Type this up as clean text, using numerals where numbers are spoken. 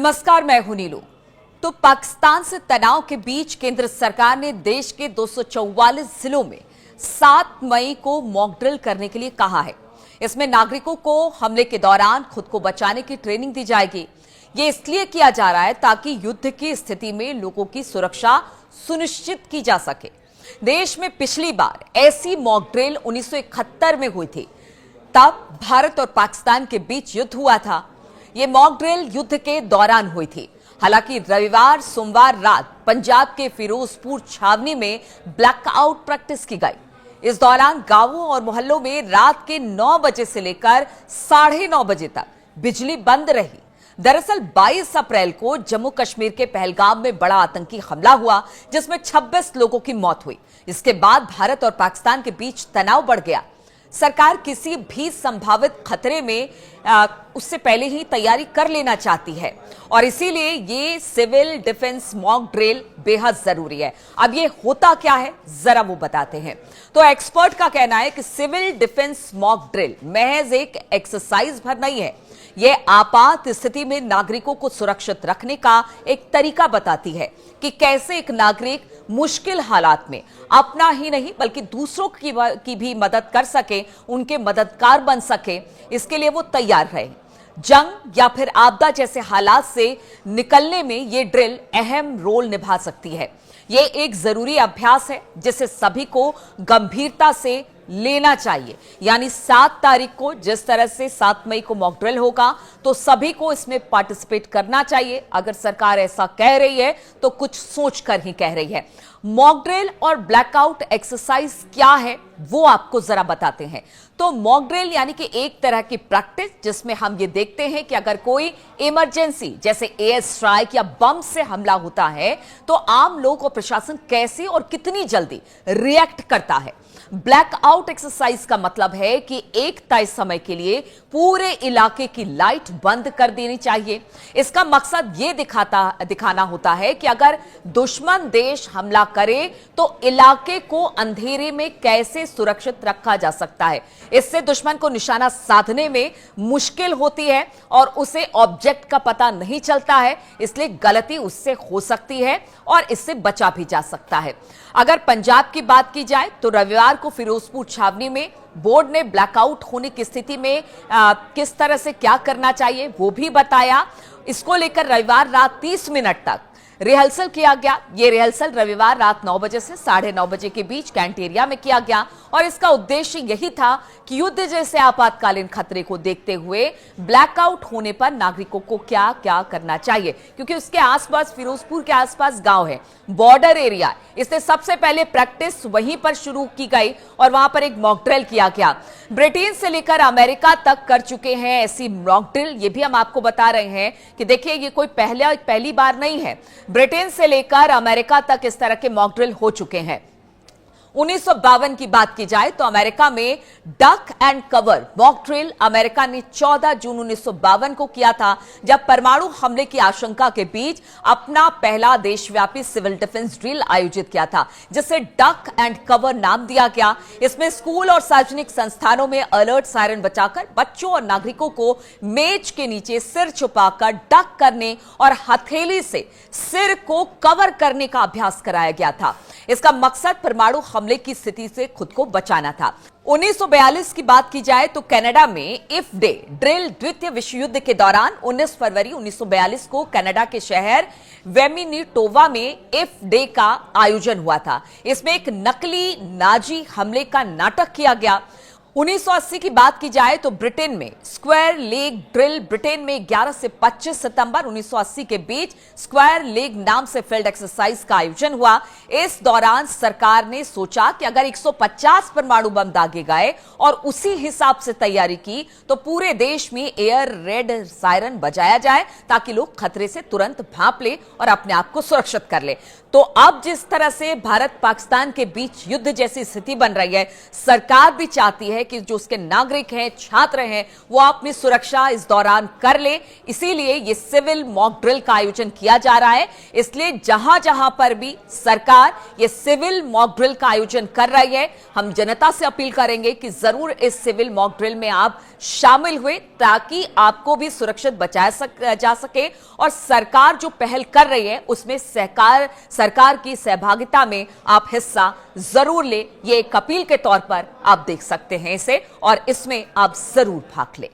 नमस्कार, मैं हूं नीलू। तो पाकिस्तान से तनाव के बीच केंद्र सरकार ने देश के 244 जिलों में 7 मई को मॉक ड्रिल करने के लिए कहा है। इसमें नागरिकों को हमले के दौरान खुद को बचाने की ट्रेनिंग दी जाएगी। ये इसलिए किया जा रहा है ताकि युद्ध की स्थिति में लोगों की सुरक्षा सुनिश्चित की जा सके। देश में पिछली बार ऐसी मॉक ड्रिल 1971 में हुई थी। तब भारत और पाकिस्तान के बीच युद्ध हुआ था। ये मॉक ड्रिल युद्ध के दौरान हुई थी। हालांकि रविवार सोमवार रात पंजाब के फिरोजपुर छावनी में ब्लैकआउट प्रैक्टिस की गई। इस दौरान गांवों और मोहल्लों में रात के 9 बजे से लेकर 9:30 बजे तक बिजली बंद रही। दरअसल 22 अप्रैल को जम्मू कश्मीर के पहलगाम में बड़ा आतंकी हमला हुआ, जिसमें 26 लोगों की मौत हुई। इसके बाद भारत और पाकिस्तान के बीच तनाव बढ़ गया। सरकार किसी भी संभावित खतरे में उससे पहले ही तैयारी कर लेना चाहती है और इसीलिए ये सिविल डिफेंस मॉक ड्रिल बेहद जरूरी है। अब ये होता क्या है, जरा वो बताते हैं। तो एक्सपर्ट का कहना है कि सिविल डिफेंस मॉक ड्रिल महज एक एक्सरसाइज भर नहीं है। ये आपात स्थिति में नागरिकों को सुरक्षित रखने का एक तरीका बताती है कि कैसे एक नागरिक मुश्किल हालात में अपना ही नहीं बल्कि दूसरों की भी मदद कर सके, उनके मददगार बन सके। इसके लिए वो तैयार रहे। जंग या फिर आपदा जैसे हालात से निकलने में ये ड्रिल अहम रोल निभा सकती है। ये एक जरूरी अभ्यास है जिसे सभी को गंभीरता से लेना चाहिए। यानी 7 तारीख को जिस तरह से 7 मई को मॉक ड्रिल होगा तो सभी को इसमें पार्टिसिपेट करना चाहिए। अगर सरकार ऐसा कह रही है तो कुछ सोचकर ही कह रही है। मॉक ड्रिल और ब्लैकआउट एक्सरसाइज क्या है वो आपको जरा बताते हैं। तो मॉक ड्रिल यानी कि एक तरह की प्रैक्टिस जिसमें हम ये देखते हैं कि अगर कोई इमरजेंसी जैसे एयर स्ट्राइक या बम से हमला होता है तो आम लोग और प्रशासन कैसे और कितनी जल्दी रिएक्ट करता है। ब्लैकआउट एक्सरसाइज का मतलब है कि एक तय समय के लिए पूरे इलाके की लाइट बंद कर देनी चाहिए। इसका मकसद ये दिखाना होता है कि अगर दुश्मन देश हमला करे तो इलाके को अंधेरे में कैसे सुरक्षित रखा जा सकता है। इससे दुश्मन को निशाना साधने में मुश्किल होती है और उसे ऑब्जेक्ट का पता नहीं चलता है, इसलिए गलती उससे हो सकती है और इससे बचा भी जा सकता है। अगर पंजाब की बात की जाए तो रविवार को फिरोजपुर छावनी में बोर्ड ने ब्लैकआउट होने की स्थिति में किस तरह से क्या करना चाहिए वो भी बताया। इसको लेकर रविवार रात 30 मिनट तक रिहर्सल किया गया। ये रिहर्सल रविवार रात 9 बजे से 9:30 बजे के बीच कैंट एरिया में किया गया और इसका उद्देश्य यही था कि युद्ध जैसे आपातकालीन खतरे को देखते हुए ब्लैकआउट होने पर नागरिकों को क्या क्या करना चाहिए, क्योंकि उसके आसपास फिरोजपुर के आसपास गांव है, बॉर्डर एरिया। इससे सबसे पहले प्रैक्टिस वहीं पर शुरू की गई और वहां पर एक मॉक ड्रिल किया गया। ब्रिटेन से लेकर अमेरिका तक कर चुके हैं ऐसी मॉक ड्रिल। ये भी हम आपको बता रहे हैं कि देखिए ये कोई पहली बार नहीं है। ब्रिटेन से लेकर अमेरिका तक इस तरह के मॉक ड्रिल हो चुके हैं। 1952 की बात की जाए तो अमेरिका में duck and cover mock drill America ने 14 जून 1952 को किया था, जब परमाणु हमले की आशंका के बीच अपना पहला देशव्यापी सिविल डिफेंस ड्रिल आयोजित किया था, जिसे डक एंड कवर नाम दिया गया। इसमें स्कूल और सार्वजनिक संस्थानों में अलर्ट सायरन बजाकर बच्चों और नागरिकों को मेज के नीचे सिर छुपाकर डक करने और हथेली से सिर को कवर करने का अभ्यास कराया गया था। इसका मकसद परमाणु हमले की स्थिति से खुद को बचाना था। 1942 की बात की जाए तो कनाडा में इफ डे ड्रिल द्वितीय विश्व युद्ध के दौरान 19 फरवरी 1942 को कनाडा के शहर वेमिनिटोवा में इफ डे का आयोजन हुआ था। इसमें एक नकली नाजी हमले का नाटक किया गया। 1980 की बात की जाए तो ब्रिटेन में स्क्वायर लेग ड्रिल ब्रिटेन में 11 से 25 सितंबर 1980 के बीच स्क्वायर लेग नाम से फील्ड एक्सरसाइज का आयोजन हुआ। इस दौरान सरकार ने सोचा कि अगर 150 परमाणु बम दागे गए और उसी हिसाब से तैयारी की तो पूरे देश में एयर रेड सायरन बजाया जाए ताकि लोग खतरे से तुरंत भांप ले और अपने आप को सुरक्षित कर ले। तो अब जिस तरह से भारत पाकिस्तान के बीच युद्ध जैसी स्थिति बन रही है, सरकार भी चाहती है कि जो उसके नागरिक हैं, छात्र हैं, वो अपनी सुरक्षा इस दौरान कर ले। इसीलिए ये सिविल मॉक ड्रिल का आयोजन किया जा रहा है। इसलिए जहां जहां पर भी सरकार ये सिविल मॉक ड्रिल का आयोजन कर रही है, हम जनता से अपील करेंगे कि जरूर इस सिविल मॉक ड्रिल में आप शामिल हुए, ताकि आपको भी सुरक्षित बचाया जा सके और सरकार जो पहल कर रही है उसमें सरकार की सहभागिता में आप हिस्सा जरूर ले। ये एक अपील के तौर पर आप देख सकते हैं इसे, और इसमें आप जरूर भाग लें।